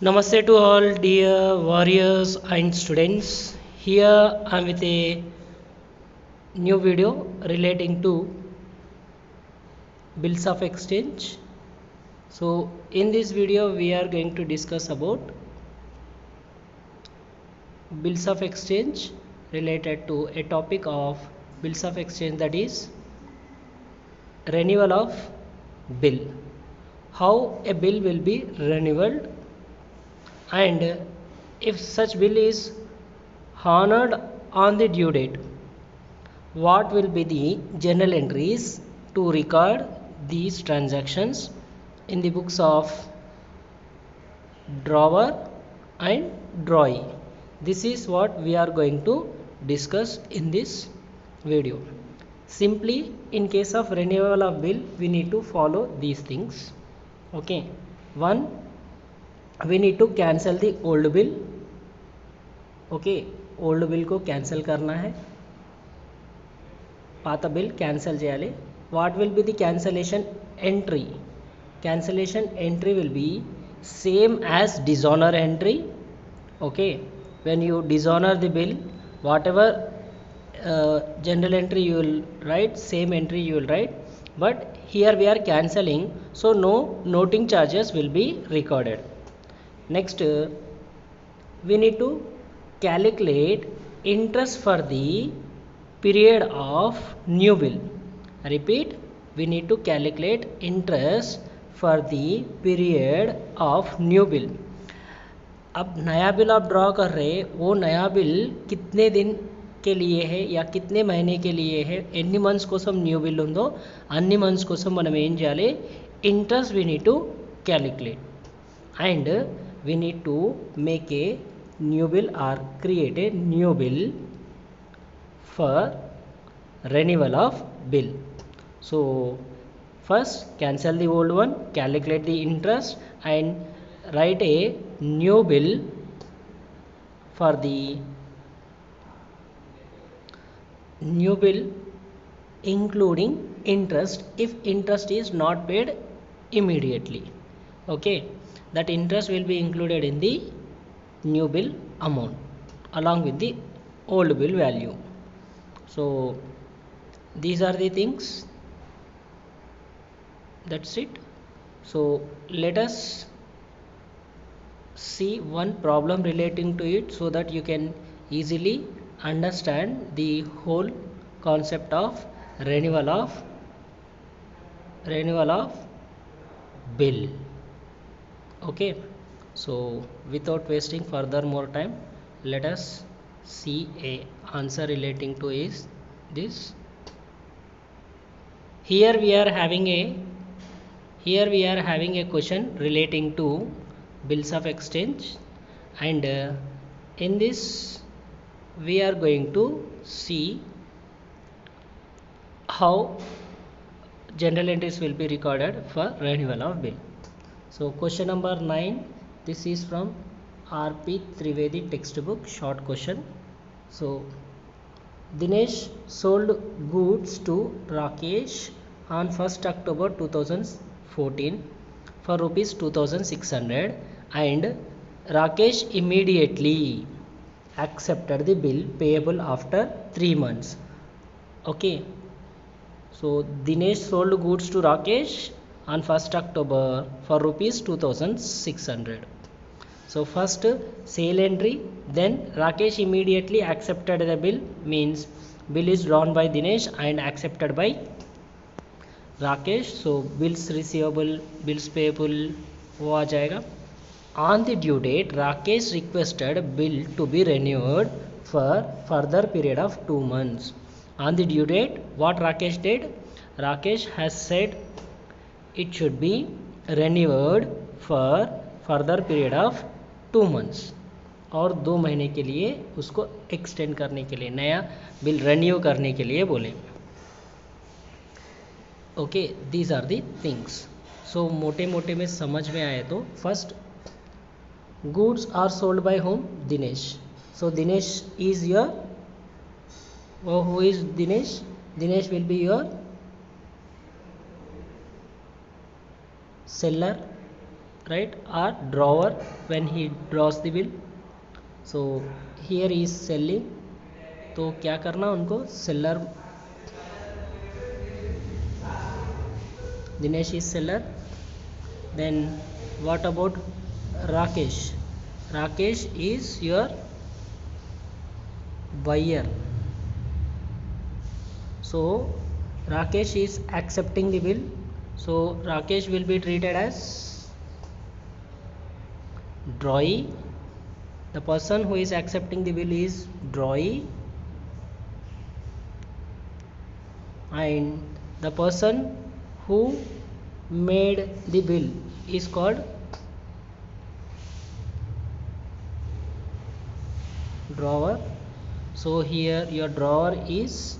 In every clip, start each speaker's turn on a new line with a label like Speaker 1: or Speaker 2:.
Speaker 1: Namaste to all dear warriors and students. Here I am with a new video relating to bills of exchange. So in this video we are going to discuss about bills of exchange related to a topic of bills of exchange, that is renewal of bill. How a bill will be renewed, and if such bill is honored on the due date, what will be the journal entries to record these transactions in the books of drawer and drawee. This is what we are going to discuss in this video. Simply, in case of renewal of bill, we need to follow these things. Okay, one, we need to cancel the old bill. Okay, old bill को cancel करना है, పాత bill cancel చేయాలి. What will be the cancellation entry? Cancellation entry will be same as dishonour entry. Okay, when you dishonor the bill, whatever general entry you will write, same entry you will write, but here we are cancelling, so no noting charges will be recorded. Next, we need to calculate interest for the period of new bill. Repeat, we need to calculate interest for the period of new bill. अब नया bill आप draw कर रहे, वो नया bill कितने दिन के लिए है या कितने महीने के लिए है, ఎన్ని మంత్స్ కోసం న్యూ బిల్ ఉందో అన్ని మంత్స్ కోసం మనం ఏం చేయాలి, interest we need to calculate, and we need to make a new bill are create a new bill for renewal of bill. So first cancel the old one, calculate the interest, and write a new bill for the new bill including interest if interest is not paid immediately. Okay, that interest will be included in the new bill amount along with the old bill value. So these are the things, that's it. So let us see one problem relating to it so that you can easily understand the whole concept of renewal of bill. Okay, so without wasting further more time, let us see a answer relating to is this. Here we are having a question relating to bills of exchange, and in this we are going to see how general entries will be recorded for renewal of bill. So question number 9, this is from RP Trivedi textbook, short question. So Dinesh sold goods to Rakesh on 1st October 2014 for rupees 2600, and Rakesh immediately accepted the bill payable after 3 months. Okay, so Dinesh sold goods to Rakesh on 1st October for rupees 2600. So first sale entry, then Rakesh immediately accepted the bill, means bill is drawn by Dinesh and accepted by Rakesh. So bills receivable, bills payable वो आ जाएगा. On the due date, Rakesh requested bill to be renewed for further period of 2 months. On the due date, what Rakesh did? Rakesh has said it should be renewed for further period of 2 months, और 2 महीने के लिए उसको extend करने के लिए, नया bill renew करने के लिए बोले. Okay, these are the things. So मोटे मोटे में समझ में आए तो first, goods are sold by whom? Dinesh. So Dinesh is your, who is Dinesh? Dinesh will be your seller, right, or drawer when he draws the bill. So here he is selling, तो क्या करना उनको, seller, Dinesh is seller. Then what about Rakesh? Rakesh is your buyer. So Rakesh is accepting the bill, so Rakesh will be treated as drawee. The person who is accepting the bill is drawee, and the person who made the bill is called drawer. So here your drawer is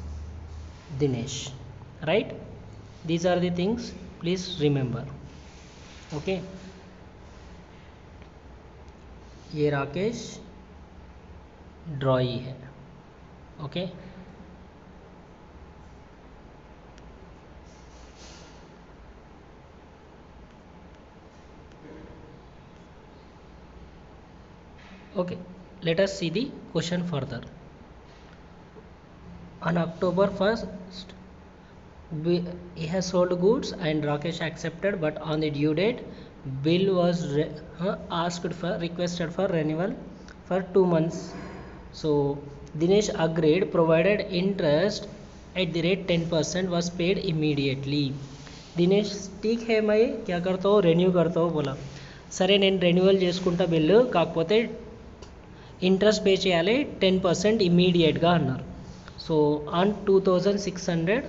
Speaker 1: Dinesh, right? These are the things, please remember. Okay, ये राकेश ड्रॉई है. Okay, okay, let us see the question further. On October 1st, he has sold goods and Rakesh accepted, but on the due date, bill was requested for renewal for 2 months. So Dinesh agreed, provided interest at the rate 10% was paid immediately. Dinesh ఠీక్ హే మై క్యా కర్తావు, renew కర్తావు బోలా. సరే నేను renewal చేసుకుంటా bill, కాకపోతే interest pay చేయాలి 10% ఇమ్మీడియట్గా అన్నారు. So on 2600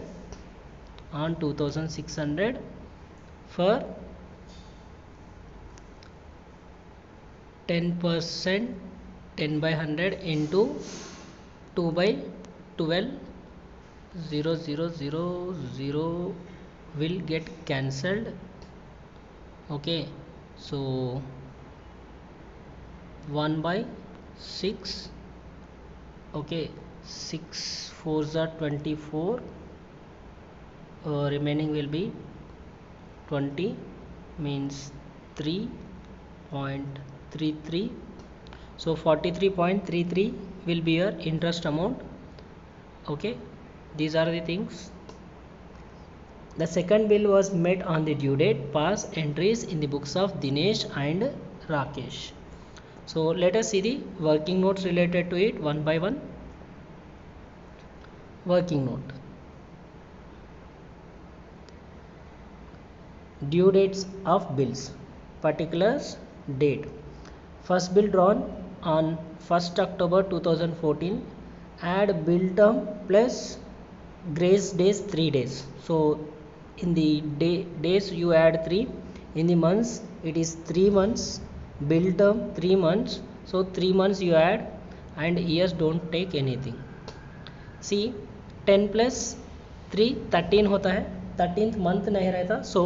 Speaker 1: for 10%, 10/100 into 2/12, 0000 will get cancelled. Okay, so 1/6. okay, 6 4s are 24, remaining will be 20, means 3.33. so 43.33 will be your interest amount. Okay, these are the things. The second bill was met on the due date. Pass entries in the books of Dinesh and Rakesh. So let us see the working notes related to it one by one. Working note. Due dates of bills. Particulars, date. First bill drawn on 1st October 2014. Add bill term plus grace days 3 days. So in the days you add 3, in the months it is 3 months, bill term 3 months, so 3 months you add, and years don't take anything. See 10 plus 3 13 होता है, 13th month नहीं रहता, so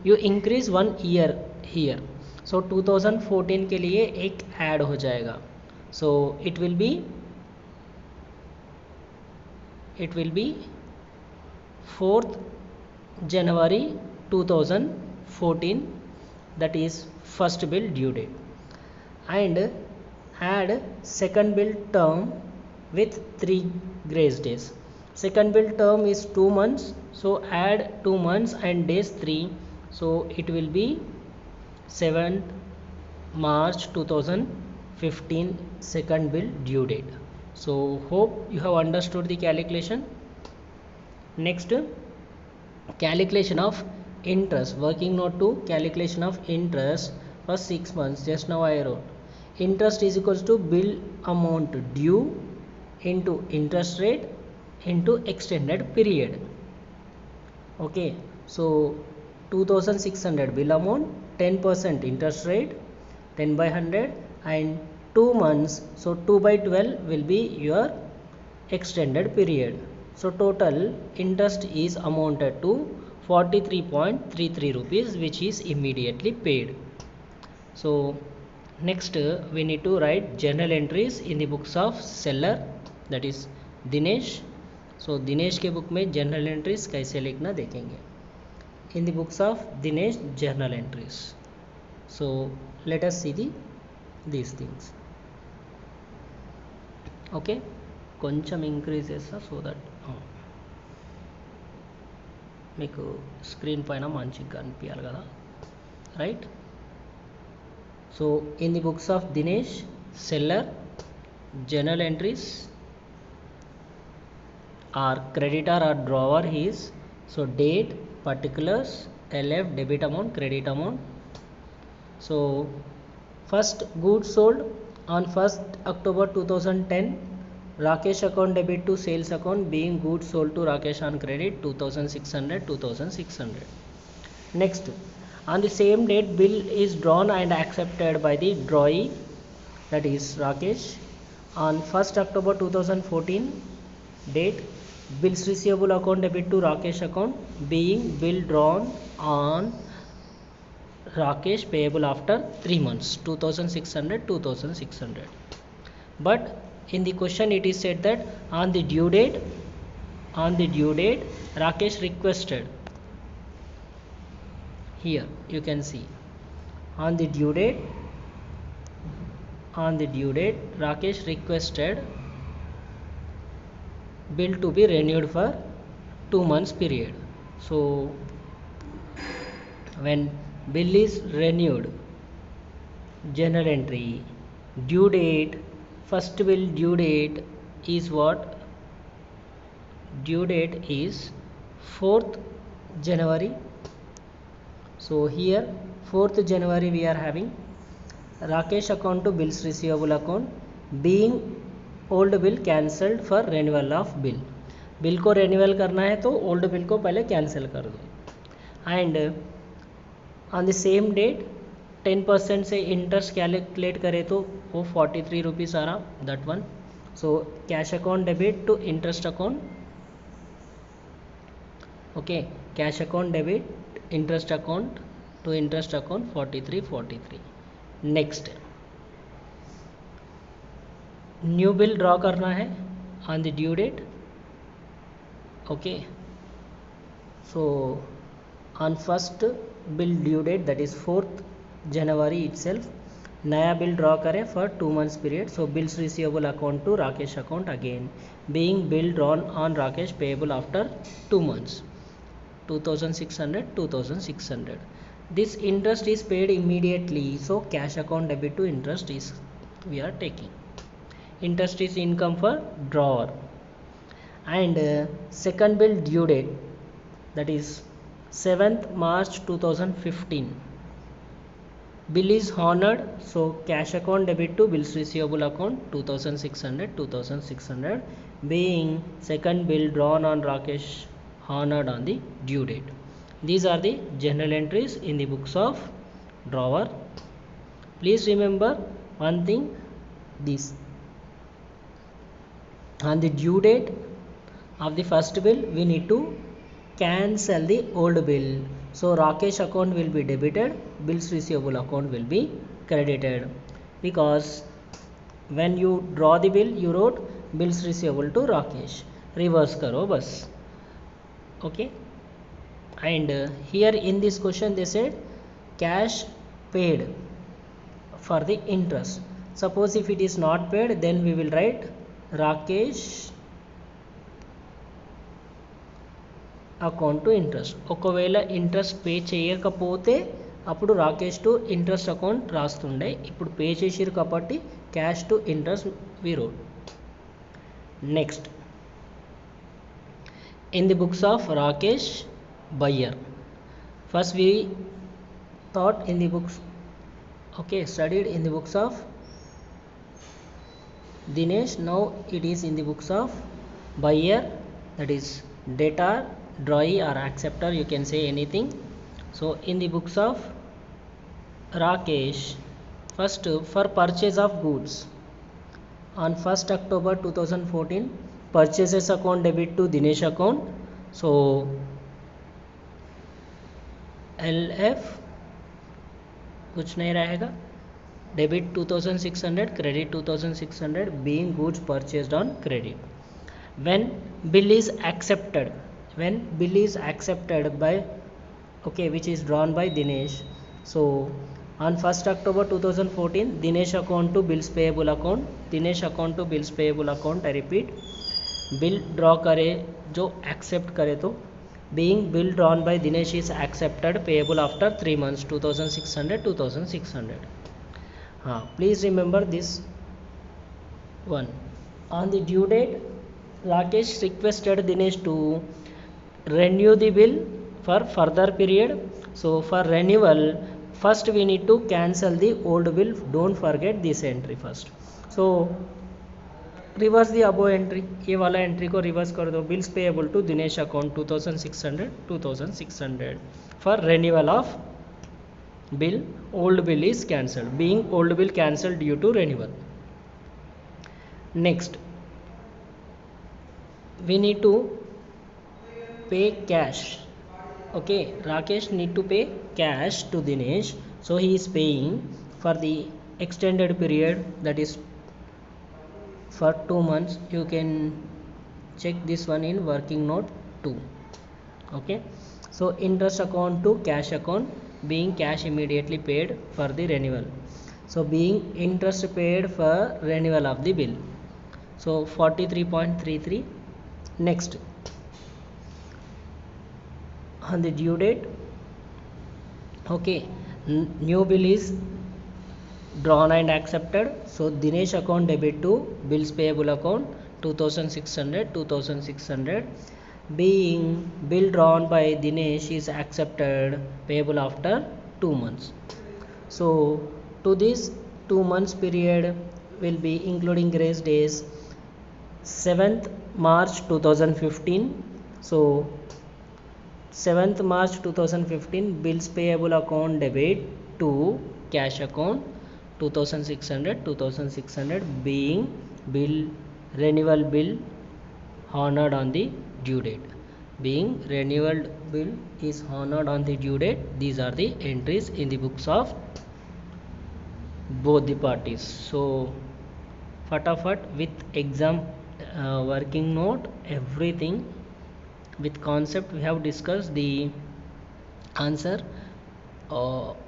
Speaker 1: you increase 1 year here. so 2014 के लिए एक add हो जाएगा, so it will be 4th January 2014, that is first bill due date. And add second bill term with 3 grace days. Second bill term is 2 months, so add 2 months and days 3, so it will be 7th March 2015 second bill due date. So hope you have understood the calculation. Next, calculation of interest. Working note 2, calculation of interest for 6 months. Just now I wrote interest is equals to bill amount due into interest rate into extended period. Okay, so 2600 bill amount, 10% interest rate, 10/100, and 2 months, so 2/12 will be your extended period. So total interest is amounted to 43.33 rupees, which is immediately paid. So next we need to write general entries in the books of seller, that is Dinesh. So Dinesh के book में general entries कैसे लिखना देखेंगे. In the books of Dinesh, journal entries. So let us see these things. Okay, కొంచెం increase చేస్తా so that మీకు screen పైన మంచిగా కనిపించాలి కదా, right. So in the books of Dinesh, seller journal entries are creditor or drawer is, so date, particulars, LF, debit amount, credit amount. So first goods sold on 1st October 2010, Rakesh account debit to sales account, being goods sold to Rakesh on credit 2600. Next, on the same date bill is drawn and accepted by the drawee, that is Rakesh. On 1st October 2014 date, bills receivable account debit to Rakesh account, being bill drawn on Rakesh payable after 3 months 2600. But in the question it is said that on the due date Rakesh requested, here you can see on the due date Rakesh requested bill to be renewed for 2 months period. So when bill is renewed, journal entry, due date, first bill due date is what? Due date is 4th January. So here 4th January we are having Rakesh account to bills receivable account, being old bill cancelled for renewal of bill. Bill को renewal करना है तो old bill को पहले cancel कर दो. And on the same date 10% से interest calculate करें तो वो 43 रुपीज़ आ रहा, that one. So cash account debit to interest account, okay, cash account debit interest account to interest account 43. Next, new bill draw करना है on the due date. Okay, so on first bill due date that is 4th January itself, नया बिल draw करें for 2 months period. So bills receivable account to Rakesh account again, being bill drawn on Rakesh payable after 2 months 2600. This interest is paid immediately, so cash account debit to interest is we are taking. Interest is income for drawer. And second bill due date, that is 7th March 2015, bill is honored, so cash account debit to bills receivable account 2600, being second bill drawn on Rakesh honored on the due date. These are the journal entries in the books of drawer. Please remember one thing, this on the due date of the first bill we need to cancel the old bill. So Rakesh account will be debited, bills receivable account will be credited, because when you draw the bill you wrote bills receivable to Rakesh, reverse करो बस. Okay, and here in this question they said cash paid for the interest. Suppose if it is not paid, then we will write Rakesh account to interest. ఒకవేళ interest pay చేయకపోతే అప్పుడు Rakesh to interest account రాస్తుండే, ఇప్పుడు pay చేసిరు కాబట్టి cash to interest we wrote. Next, in the books of Rakesh, buyer. First we thought in the books, okay, studied in the books of Dinesh. Now it is in the books of buyer, that is debtor, drawee or acceptor, you can say anything. So in the books of Rakesh, first for purchase of goods on 1st October 2014, purchases account debit to Dinesh account. So LF कुछ नहीं रहेगा, debit 2600, credit 2600, being goods purchased on credit. When bill is accepted by, okay, which is drawn by Dinesh, so On 1st October 2014, Dinesh account to bills payable account, Dinesh account to bills payable account, I repeat, bill draw करे जो accept करे तो being bill drawn by Dinesh is accepted payable after 3 months 2600 हाँ please remember this one. On the due date, Rakesh requested Dinesh to renew the bill for further period. So for renewal, first we need to cancel the old bill. Don't forget this entry first. So reverse the above entry, ये वाला entry को reverse कर दो. Bills payable to Dinesh account 2600 for renewal of bill. Old bill is cancelled, being old bill cancelled due to renewal. Next we need to pay cash. Okay, Rakesh need to pay cash to Dinesh, so he is paying for the extended period, that is for 2 months. You can check this one in working note 2. Okay, so interest account to cash account, being cash immediately paid for the renewal. So being interest paid for renewal of the bill. So 43.33. Next, on the due date, okay, new bill is drawn and accepted. So Dinesh account debit to bills payable account 2600 being bill drawn by Dinesh is accepted payable after 2 months. So to this 2 months period will be including grace days 7th March 2015. So 7th March 2015 bills payable account debit to cash account 2600 being bill renewal bill honored on the due date. Being renewal bill is honored on the due date. These are the entries in the books of both the parties. So fatafat with exam working note, everything with concept we have discussed the answer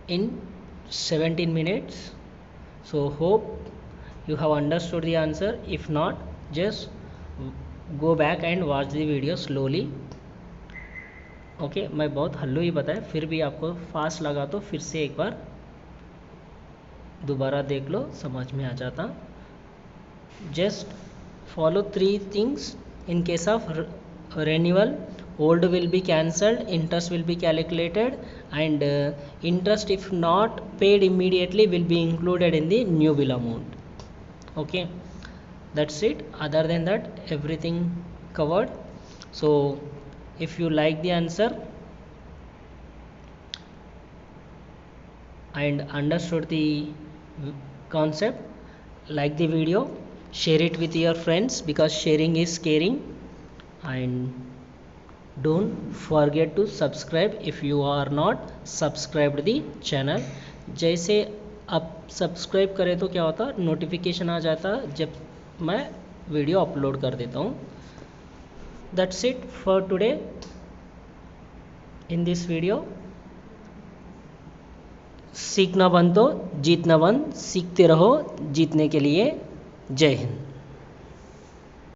Speaker 1: in 17 minutes. So hope you have understood the answer. If not, just go back and watch the video slowly. Okay, मैं बहुत हल्लू ही बताया, फिर भी आपको fast लगा तो फिर से एक बार दोबारा देख लो, समझ में आ जाता. Just follow 3 things. In case of renewal, old will be cancelled, interest will be calculated, and interest if not paid immediately will be included in the new bill amount. Okay, that's it. Other than that, everything covered. So if you like the answer and understood the concept, like the video, share it with your friends because sharing is caring, and don't forget to subscribe if you are not subscribed the channel. जैसे आप subscribe करें तो क्या होता, notification आ जाता जब मैं video upload कर देता हूँ. That's it for today in this video. सीखना बंद तो जीतना बंद, सीखते रहो जीतने के लिए. जय हिंद.